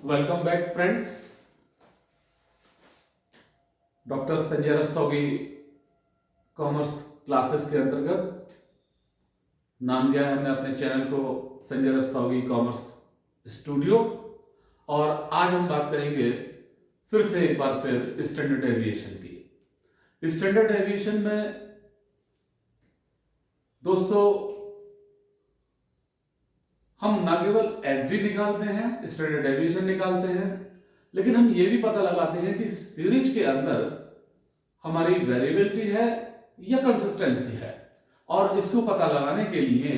Welcome back friends. Doctor Sanjay Rastogi commerce classes के अंतर्गत नाम दिया है हमने अपने चैनल को संजय रस्तोगी कॉमर्स स्टूडियो। और आज हम बात करेंगे फिर से एक बार फिर स्टैंडर्ड एविएशन की। स्टैंडर्ड एविएशन में दोस्तों हम ना केवल एसडी निकालते हैं, स्टैंडर्ड एविएशन निकालते हैं, लेकिन हम ये भी पता लगाते हैं कि सीरीज के अंदर हमारी वेरिएबिलिटी है या कंसिस्टेंसी है। और इसको पता लगाने के लिए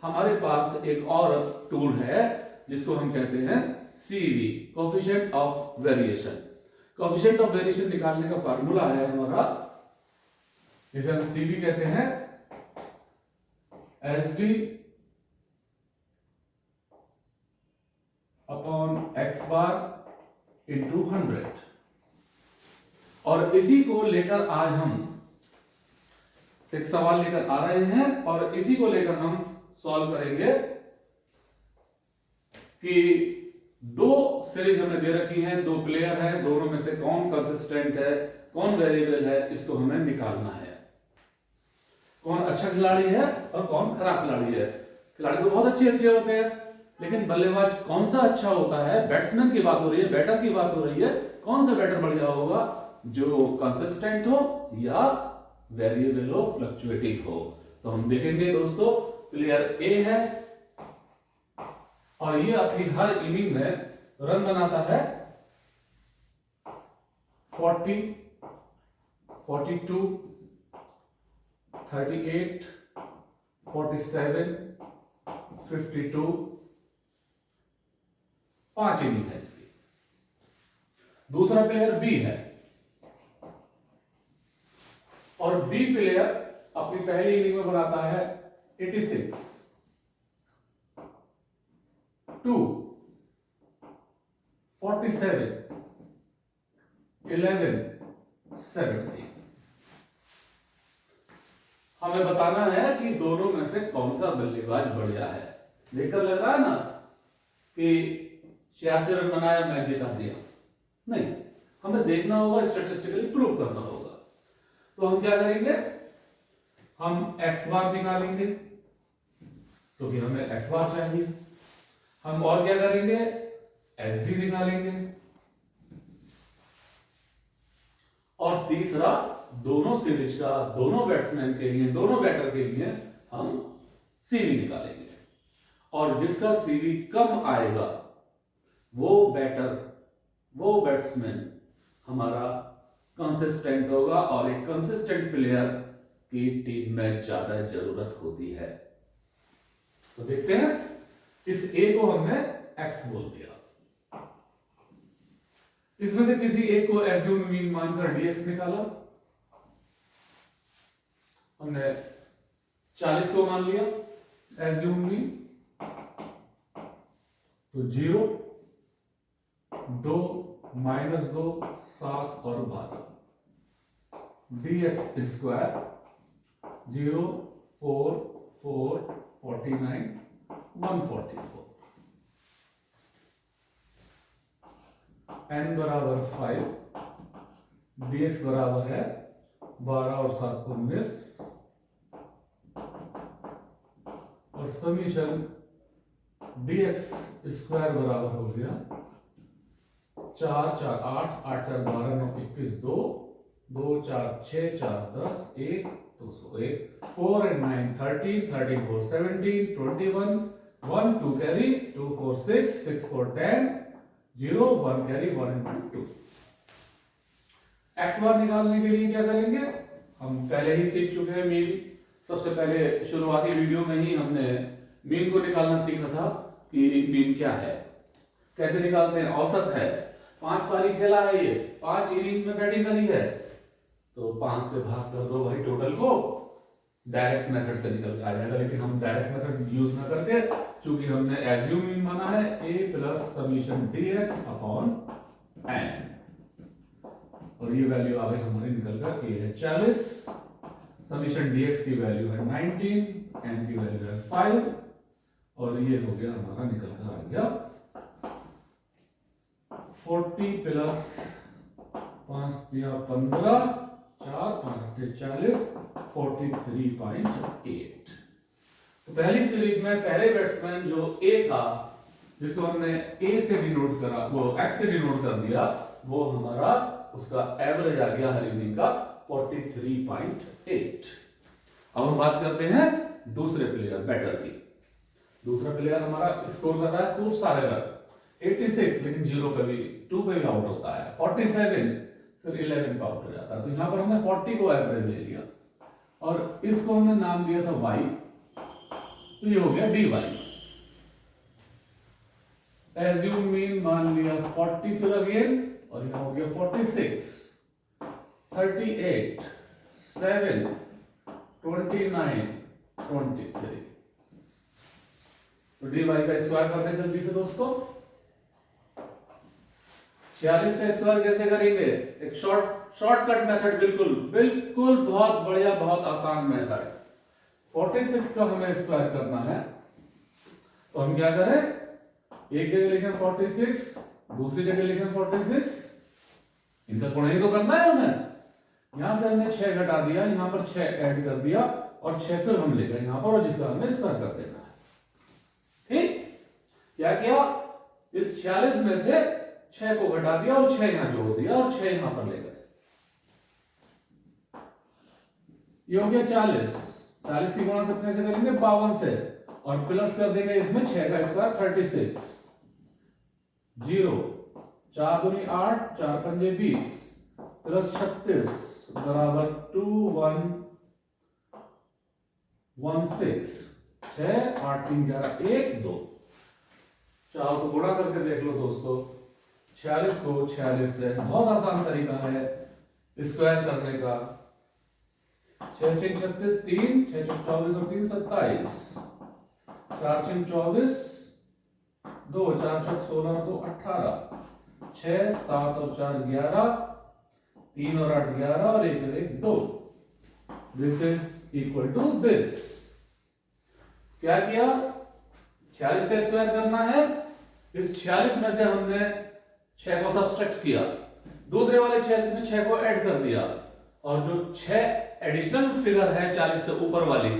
हमारे पास एक और टूल है जिसको हम कहते हैं CV, coefficient of variation. Coefficient of variation निकालने का फार्मूला है हमारा, जिसे हम सीवी कहते हैं, एसडी अपॉन एक्स बार इंटू 100। और इसी को लेकर आज हम एक सवाल लेकर आ रहे हैं और इसी को लेकर हम सॉल्व करेंगे कि दो सीरीज हमें दे रखी है, दो प्लेयर है, दोनों में से कौन कंसिस्टेंट है, कौन वेरिएबल है, इसको हमें निकालना है। कौन अच्छा खिलाड़ी है और कौन खराब खिलाड़ी है। खिलाड़ी तो बहुत अच्छे अच्छे होते हैं, लेकिन बल्लेबाज कौन सा अच्छा होता है। बैट्समैन की बात हो रही है, बैटर की बात हो रही है, कौन सा बैटर बढ़िया होगा, जो कंसिस्टेंट हो या वेरिएबल हो, फ्लक्चुएटिंग हो। तो हम देखेंगे दोस्तों, प्लेयर ए है और ये अपनी हर इनिंग में रन बनाता है 40, 42, 38, 47, 52, 5 इनिंग है इसकी। दूसरा प्लेयर बी है और बी प्लेयर अपनी पहली इनिंग में बनाता है 86, 2, 47, 11, 70। हमें बताना है कि दोनों में से कौन सा बल्लेबाज बढ़िया है। देखकर लग रहा है ना कि 86 रन बनाया, मैच जिता दिया। नहीं, हमें देखना होगा, स्टैटिस्टिकली प्रूव करना होगा। तो हम क्या करेंगे, हम एक्स बार निकालेंगे क्योंकि हमें एक्स बार चाहिए। हम और क्या करेंगे, एसडी निकालेंगे। और तीसरा, दोनों सीरीज का, दोनों बैट्समैन के लिए, दोनों बैटर के लिए हम सीवी निकालेंगे। और जिसका सीवी कम आएगा वो बैटर, वो बैट्समैन हमारा कंसिस्टेंट होगा और एक कंसिस्टेंट प्लेयर की टीम में ज्यादा जरूरत होती है। तो देखते हैं, इस ए को हमने एक्स बोल दिया। इसमें से किसी एक को एज्यूम मीन मानकर डीएक्स निकाला। हमने 40 को मान लिया एज्यूम मीन, तो 0, 2, -2, 7 और 12, dx स्क्वायर 0, 4, 4, 49, 144। n बराबर 5, dx बराबर है 12 और 7 19, और समीशन dx स्क्वायर बराबर हो गया 4, 4, 8, 8, 4, 12, 9, 21, 2, 2, 4, 6, 4, 10, 1, 201, 4 and 9, 13, 13, 4, 17, 21, 1, 2 carry, 2, 4, 6, 6, 4, 10, 0, 1 carry, 1 and 2। X बार निकालने के लिए क्या करेंगे, हम पहले ही सीख चुके हैं मीन। सबसे पहले शुरुआती वीडियो में ही हमने मीन को निकालना सीखा था कि मीन क्या है, कैसे निकालते हैं। औसत है, 5 पारी खेला है, ये 5 इनिंग में बैटिंग करी है, तो 5 से भाग कर दो भाई टोटल को, डायरेक्ट मेथड से निकल आ जाएगा। लेकिन हम डायरेक्ट मेथड यूज ना करके, चूंकि हमने एज्यूम मीन माना है, a plus summation dx upon n, और ये वैल्यू आ गई हमारी निकल कर, ये है 40, समीशन dx की वैल्यू है 19, n की वैल्यू है 5, और ये हो गया हमारा, निकल कर आ गया 40 प्लस 5 दिया 15, 4 5 40, 43.8। तो पहली सीरीज में पहले बैट्समैन जो ए था, जिसको हमने ए से डिनोट करा, वो एक्स से डिनोट कर दिया, वो हमारा उसका एवरेज आ गया हर इनिंग का 43.8। अब हम बात करते हैं दूसरे प्लेयर बैटर की। दूसरा प्लेयर हमारा स्कोर कर रहा है खूब सारे रन, 86, लेकिन 0 पे भी 2 पे भी आउट होता है, 47, फिर 11 पे आउट हो जाता है। तो यहां पर हमने 40 को एवरेज ले लिया और इसको हमने नाम दिया था वाई, तो ये हो गया डी वाई। एज्यूम मीन मान लिया 40 फिर अगेन, और यहां हो गया 46, 38, 7, 29, 23। तो डी वाई का स्क्वायर करते हैं जल्दी से दोस्तों। 46 का स्क्वायर कैसे करेंगे? एक शॉर्टकट मेथड, बिल्कुल बिल्कुल बहुत बढ़िया, बहुत आसान मेथड। 46 का हमें स्क्वायर करना है, तो हम क्या करें, एक जगह लिखें 46, दूसरी जगह लिखें 46, इनका गुणा ही तो करना है हमें। यहां से हमने 6 घटा दिया, यहां पर 6 ऐड कर दिया और 6 फिर हम ले गए यहां पर, और जिसका हमें स्क्वायर कर देना है। ठीक, क्या किया, इस 46 में से 6 को घटा दिया और 6 यहां जोड़ दिया और 6 यहां पर ले गए। ये हो गया 40। 40 की गुणा कितने से करेंगे? 52 से, और प्लस कर देंगे इसमें 6 का स्क्वायर 36, 0, 4 दूनी 8, 4 पंजे 20, प्लस 36 बराबर 2116, 6, 8, 3, 11, 1, 2। चाहो तो गुणा करके देख लो दोस्तों, 46 को 46 से, बहुत आसान तरीका है स्क्वायर करने का। 6 6 36, 3, 6 6 24 और 3 27, 4 6 24, 2 4 6 16 2 18, 6 7 और 4 11, 3 और 8 11 और 1 1 2। This is equal to this. क्या किया, 46 का स्क्वायर करना है, इस 46 में से हमने 6 को सब्सट्रैक्ट किया, दूसरे वाले 46 में 6 को ऐड कर दिया, और जो 6 एडिशनल फिगर है 40 से ऊपर वाली,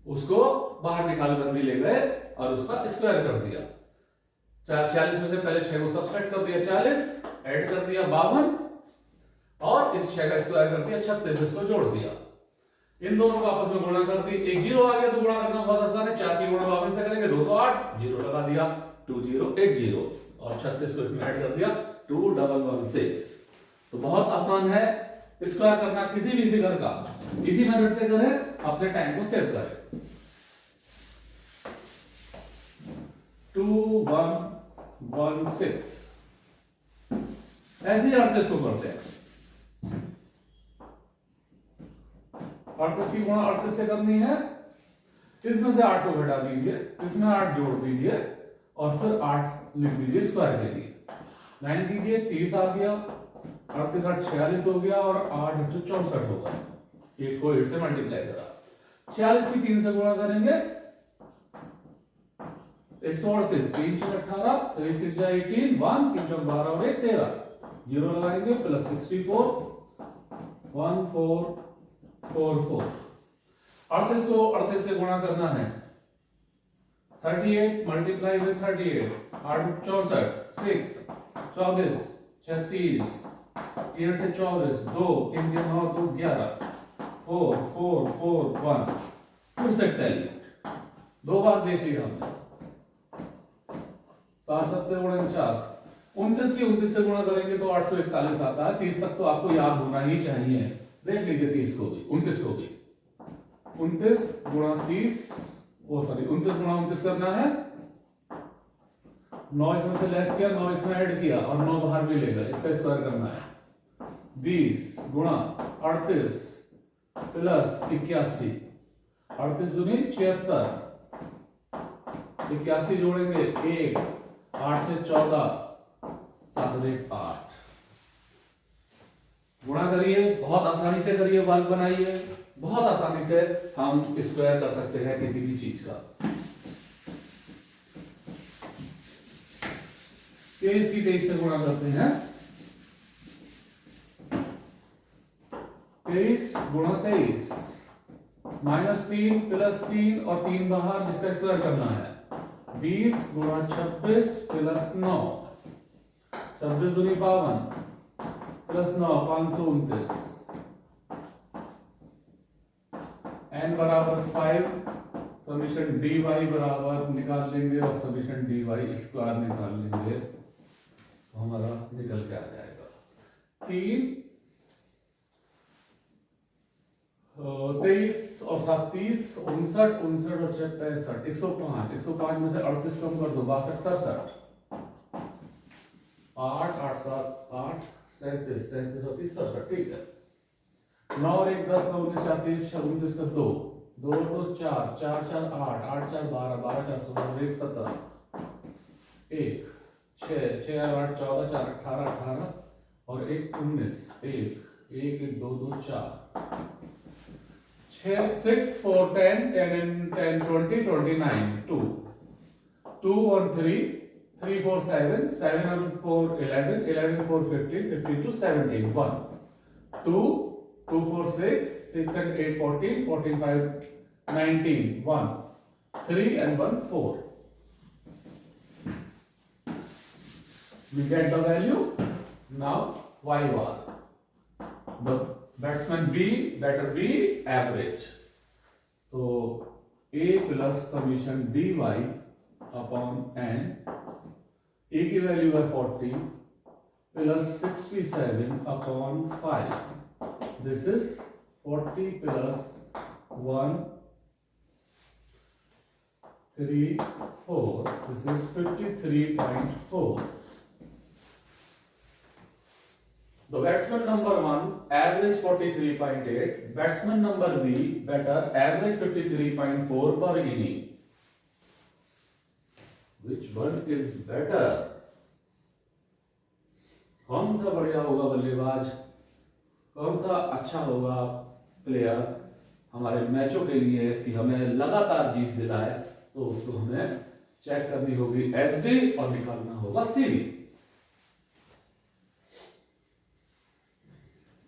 उसको बाहर निकाल कर भी ले गए और उसका स्क्वायर कर दिया। 46 में से पहले 6 को सब्सट्रैक्ट कर दिया 40, ऐड कर दिया 52, और इस 6 का स्क्वायर कर दिया 36, इसको जोड़ दिया, इन दोनों को आपस में गुणा कर दी, एक 0 आ गया, तो गुणा करना बहुत आसान है, 4 की गुणा 52 से करेंगे 208, 0 लगा दिया 2080, और 36 को इसमें ऐड कर दिया 2116। तो बहुत आसान है स्क्वायर करना किसी भी फिगर का, इसी मेथड से करें, अपने टाइम को सेव करें। 2116 ऐसे ही 38 को करते हैं। 38 की गुणा 38 से करनी है, इसमें से 8 को घटा दीजिए, इसमें 8 जोड़ दीजिए और फिर 8 लिख दीजिए स्क्वायर के लिए। 9 कीजिए, 30 आ गया, 38 8 46 हो गया, और 8 8 64 होगा। 8 को 8 से मल्टीप्लाई करा, 46 की 3 से गुणा करेंगे 138, 3 6 18, 3 6 18, 1 3 4 12 और 1 13, 0 लगाएंगे, प्लस 64, 1444। 38 को 38 से गुणा करना है, 38 मल्टीप्लाई विद 38, 8 64, 6 24 36, 3 8 24, 2 3 3 9 2 11, 4 4 4 1। फिर से टैली 2 बार देख लिया हमने, 7 7 49, 29 की 29 से गुणा करेंगे तो 841 आता है। 30 तक तो आपको याद होना ही चाहिए, देख लीजिए 30 को भी 29 को भी। 29 गुणा 30, वो सॉरी 29 गुणा 29 करना है, 9 इसमें से लेस किया, 9 इसमें ऐड किया और 9 बाहर भी ले गए, इसका स्क्वायर करना है। 20 गुणा 38 प्लस 81, 38 दूनी 76, 81 जोड़ेंगे 1, 8 से 14, 7 और 1 8। गुणा करिए, बहुत आसानी से करिए, वर्ग बनाइए, बहुत आसानी से हम स्क्वायर कर सकते हैं किसी भी चीज का। 23 की 23 से गुणा करते हैं, 23 गुणा 23 -3 +3 और 3 बाहर, जिसका स्क्वायर करना है। 20 गुणा 26 +9, 26 दूनी 52 +9 529। n बराबर 5, समीशन dy बराबर निकाल लेंगे और समीशन dy स्क्वायर निकाल लेंगे तो हमारा निकल के आ जाएगा 3 23 और 7 30 59 59 और 6 65 105 105 में से 38 कम कर दो 62 67 8 8 7 8 37 37 और 30 67। ठीक है। 9 और 1 10 9 19 34 29 का 2 2 2 4 4 4 8 8 4 12 12 4 16 1 17 1 6 6 8 14 4 18 18 और 1 19 1 1 1 2 2 4 6 4 10 10 10 20 29 2 2 1 3 3 4 7 7 and 4 11 11 4 15 15 to 17 1 2 2 4 6 6 and 8 14 14 5 19 1 3 and 1 4. We get the value. Now y bar. The batsman B better be average. So a plus summation dy upon n. A की वैल्यू है 40 plus 67 upon 5. This is 40 plus 1 3 4. This is 53.4. The batsman number 1 average 43.8. Batsman number B better average 53.4 per inning. Which one is better? कौन सा बढ़िया होगा बल्लेबाज, कौन सा अच्छा होगा प्लेयर हमारे मैचों के लिए कि हमें लगातार जीत दिलाए, तो उसको हमें चेक करनी होगी एसडी और निकालना होगा सीवी।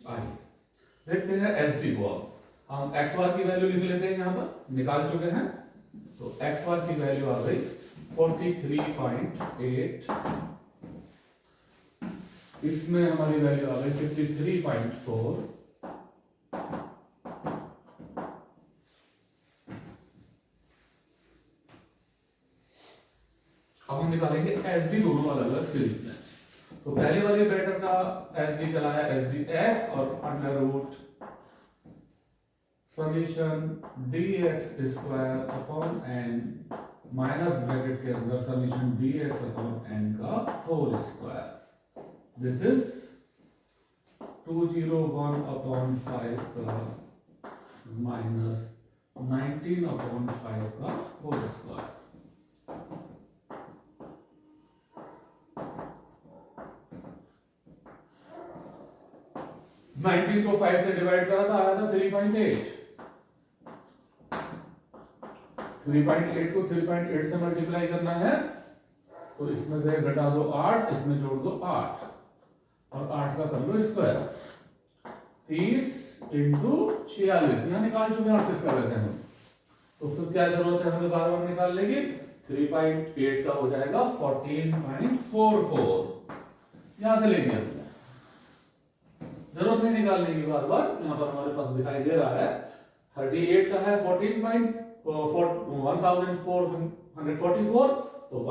आइए देखते हैं एसडी को। अब हम एक्स बार की वैल्यू लिख लेते हैं, यहां पर निकाल चुके हैं। तो एक्स बार की वैल्यू आ गई 43.8, इसमें हमारी वैल्यू आ गई 53.4, अब हम निकालेंगे एसडी दोनों अलग अलग सीरीज में। तो पहले वाले बैटर का एसडी कहलाया एसडी एक्स और under root summation D X square upon N minus bracket के अंदर summation D X upon N का whole square. This is 201 upon 5 का माइनस 19 अपॉन 5 का होल स्क्वायर। नाइनटीन को 5 से डिवाइड करा था, आया था 3.8। 3.8 को 3.8 से मल्टीप्लाई करना है, तो इसमें से घटा दो 8, इसमें जोड़ दो 8 और 8 का कर लो स्क्वायर। 30 इंटू 46, यहां निकाल चुके हैं 38 का वैसे हम, तो फिर क्या जरूरत है हमें बार बार निकालने की। 3.8 का हो जाएगा 14.44, यहां से लेंगे हम, जरूरत नहीं निकालने की बार बार। यहाँ पर हमारे पास दिखाई दे रहा है 38 का है 1444, तो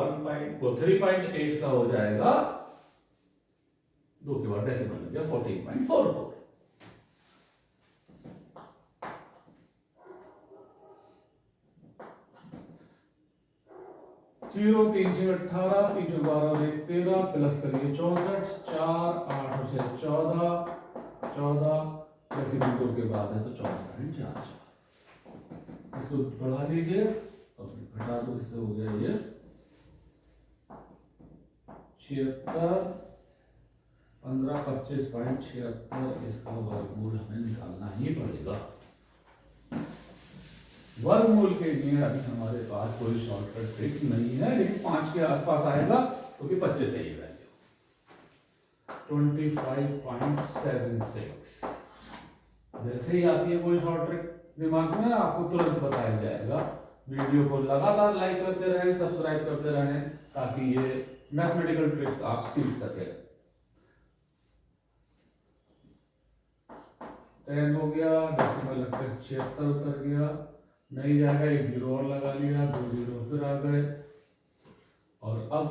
3.8 का हो जाएगा 2 के बाद डेसिमल लग गया 14.44। 0 3 6 18 3 12 13 प्लस करिए 64 4 8 और 6 14 14 डेसिमल 2 के बाद है तो 14.4। इसको बढ़ा लीजिए और घटा दो, इससे हो गया ये 76 15 25.76। इसका वर्गमूल हमें निकालना ही पड़ेगा। वर्गमूल के लिए अभी हमारे पास कोई शॉर्टकट ट्रिक नहीं है, लेकिन 5 के आसपास आएगा क्योंकि 25 है ये वैल्यू। 25.76। जैसे ही आती है कोई शॉर्ट ट्रिक दिमाग में आपको तुरंत बताया जाएगा। वीडियो को लगातार लाइक करते रहें, सब्सक्राइब करते रहें, ताकि ये मैथमेटिकल ट्रिक्स आप सीख सके। 10 हो गया, डेसिमल 76 उतर गया, नहीं जाएगा, एक जीरो और लगा लिया, 2 जीरो फिर आ गए। और अब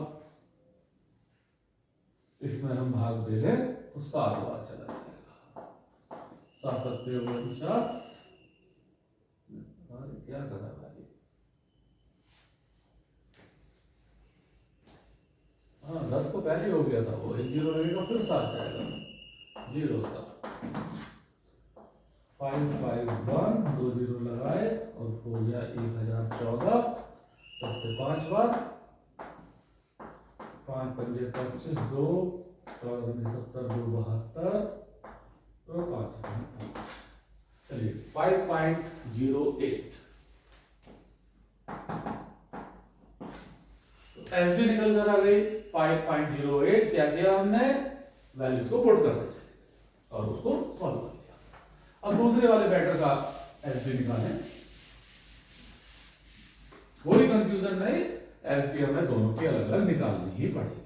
इसमें हम भाग दे लें तो 7 बार चला जाएगा। 7 7 50। क्या करा भाई? हाँ 10 तो पहले हो गया था, वो एक जीरो लगेगा फिर 7 जाएगा, 0 7 5 5 1, 2 जीरो लगाए और हो गया 1014। 10 से 5 बार, 5 पंजे 25, 2 14 70, 2 72, तो 5। चलिए 5.08 एसडी निकल कर आ गई 5.08। क्या किया हमने? वैल्यूज को पुट करते चले और उसको सॉल्व कर लिया। अब दूसरे वाले बैटर का एसडी निकालें। कोई कंफ्यूजन नहीं, एसडी हमें दोनों की अलग अलग निकालनी ही पड़ेगी।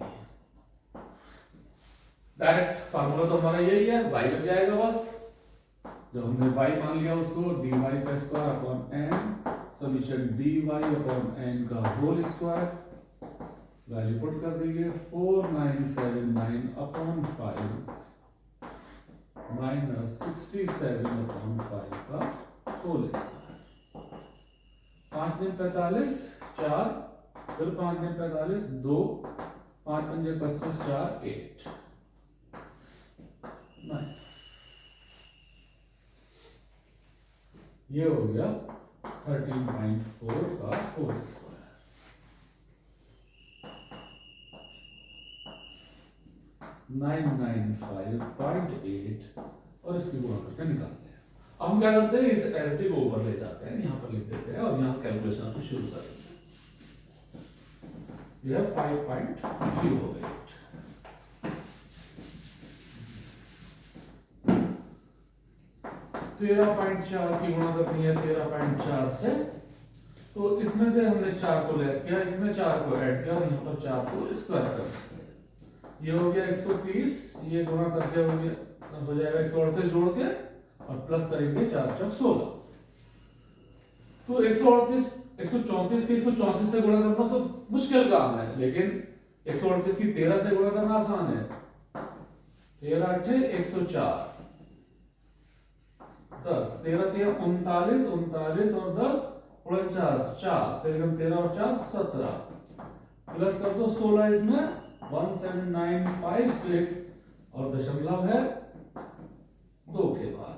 डायरेक्ट फार्मूला तो हमारा यही है, y लग जाएगा बस। जब हमने y मान लिया उसको dy का square upon n, summation dy upon n का होल स्क्वायर, वैल्यू पुट कर दीजिए 4979 अपॉन 5 माइनस 67 अपॉन 5 का होल स्क्वायर। 5 दिन 45 4, फिर 5 दिन 45 2, 5 पंजे 25 4 8 माइनस, ये हो गया 13.4 का होल स्क्वायर। 995.8 और इसकी गुणा करके निकालते हैं। अब हम क्या करते हैं, इस एसडी को ऊपर ले जाते हैं, यहाँ पर लिख देते हैं और यहाँ कैलकुलेशन आपको शुरू कर देते हैं। यह 5.08 13.4 की गुणा करनी है 13.4 से, तो इसमें से हमने 4 को लेस किया, इसमें 4 को ऐड किया और यहाँ पर 4 को स्क्वायर कर दिया। ये हो गया 130, ये गुणा करके हो जाएगा 138 जोड़ के और प्लस करेंगे 4 चौक 16। तो 138 134 के 134 से गुणा करना तो मुश्किल काम है, लेकिन 138 की 13 से गुणा करना आसान है। 13 8 104, 10 13 3 39, 39 और 10 49, 4 फिर हम 13 और 4 17, प्लस कर दो 16 इसमें 17956 और दशमलव है 2 के बाद,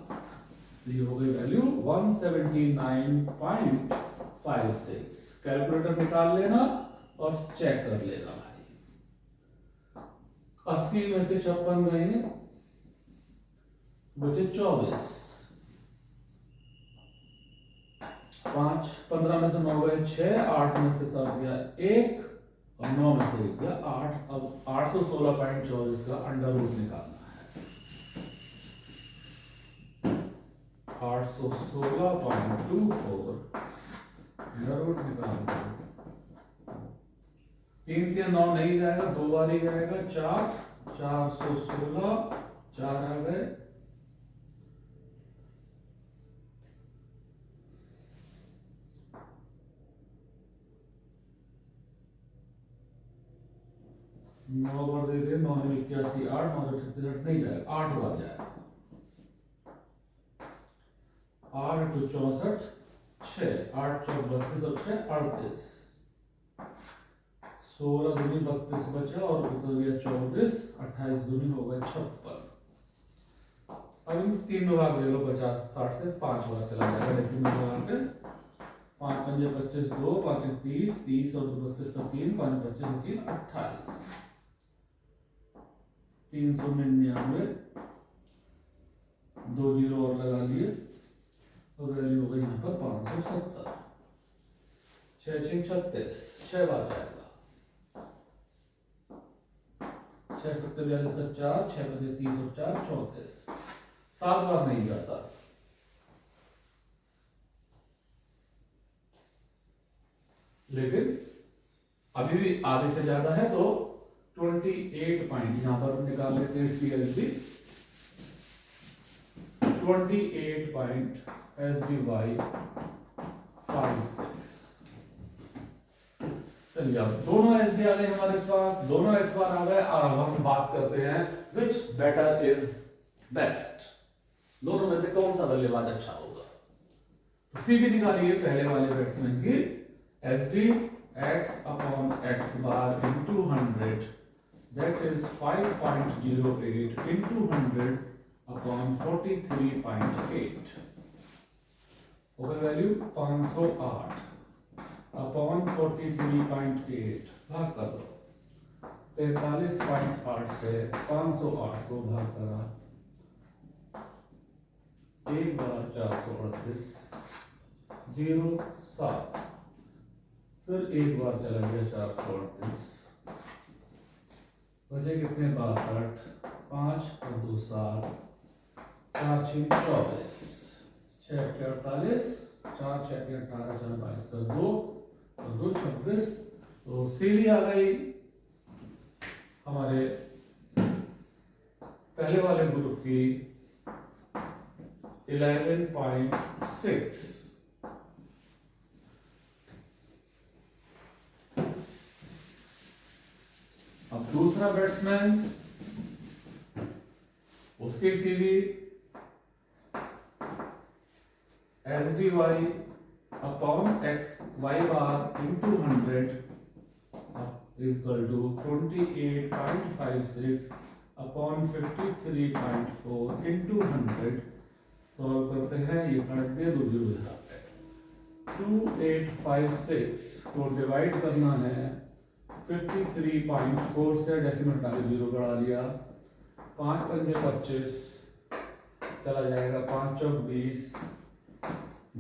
ये हो गई वैल्यू 179.56। कैलकुलेटर निकाल लेना और चेक कर लेना भाई। 80 में से 56 गए, बचे 24, 5 15 में से 9 गए 6, 8 में से 7 गया 1 और 9 में से 1 गया 8। अब 816.24 का अंडर रूट निकालना है। 816.24 अंडर रूट निकालना है। 3 के 9 नहीं जाएगा, 2 बार ही जाएगा 4, 416 4 आ गए, नौ बार दे दे, 9 में 81 8, 9 से 36 नहीं जाएगा, 8 बार जाएगा। 8 to 64 6, 8 चौक 32 और 6 38, 16 दूनी 32 बचा और उतर गया 24, 28 दूनी हो गया 56। अब इन 3 भाग ले लो, 50 60 से 5 बार चला जाएगा डेसिमल लगा के। 5 पंजे 25 2, 5 30, 30 और 32 का 3, 5 25 3 28, 399, 2 जीरो और लगा लिए तो वैल्यू हो गई यहाँ पर 570। 6 6 36, 6 बार जाएगा। 6 सत्ते 42 का 4, 6 बजे 30 और 4 34, 7 बार नहीं जाता। लेकिन अभी भी आधे से ज्यादा है तो 28 पॉइंट यहां पर निकाल लेते हैं इसकी एसडी। 28 point SD Y 56। चलिए अब दोनों एसडी आ गए हमारे पास, दोनों एक्स बार आ गए और अब हम बात करते हैं विच बेटर इज बेस्ट, दोनों में से कौन सा बल्लेबाज अच्छा होगा। तो सी भी निकालिए पहले वाले बैट्समैन की SD x upon x bar into 100, that is 5.08 into 100 upon 43.8, होगा वैल्यू 508 अपॉन 43.8, भाग कर दो 43.8 से 508 को भाग करा, एक बार 438 07, फिर एक बार चला गया 438, बचे कितने 62, 5 और 2 7, 4 6 24, 6 48, 4 6 18, 4 22 का 2 और 2 26। तो सीधी आ गई हमारे पहले वाले ग्रुप की 11.6। अब दूसरा बैट्समैन, उसकी सीधी S D Y upon X Y bar into 100 is equal to 28.56 upon 53.4 into 100। Solve करते हैं, ये काट दे, दो जीरो यहाँ पे 2856 को डिवाइड करना है 53.4 से, डेसिमल डाले जीरो बढ़ा लिया, 5 पंजे 25 चला जाएगा, 5 चौक 20,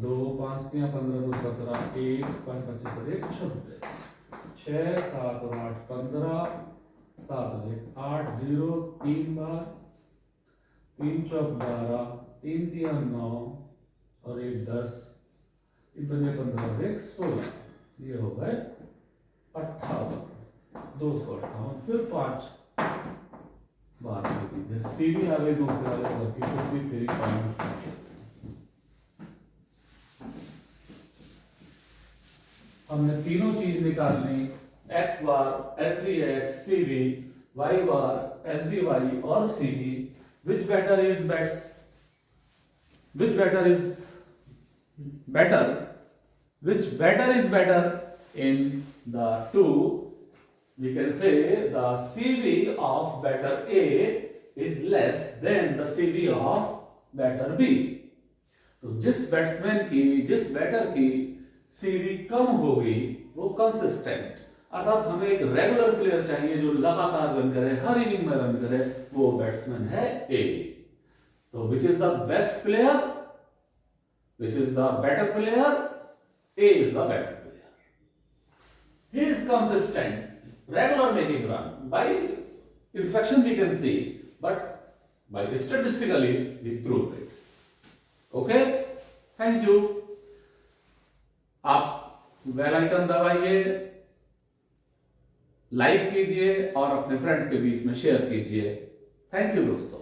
2 5 3 15 2 17, 1 5 25 और 1 26, 6 7 और 8 15, 7 और 1 8 0, 3 बार, 3 चौक 12, 3 3 9 और 1 10, 3 पंजे 15 और 1 16, ये हो गए 58, 258, फिर 5 बार सीधी आ गई दूसरे वाले नंबर की 53.5। हमने तीनों चीज निकालनी, x bar S D X C V, Y bar S D Y और C V. Which better is which better is better in the two, we can say the CV of batter A is less than the CV of batter B। तो जिस batter की CV कम होगी वो consistent, अर्थात हमें एक regular player चाहिए जो लगातार रन करे, हर इनिंग में रन करे, वो बैट्समैन है ए। तो which is the best player, which is the better player? A is the better player. He is consistent, regular making run. By inspection we can see, but by statistically we prove it. Okay? Thank you. आप bell icon दबाइए, like कीजिए और अपने friends के बीच में share कीजिए। Thank you दोस्तों।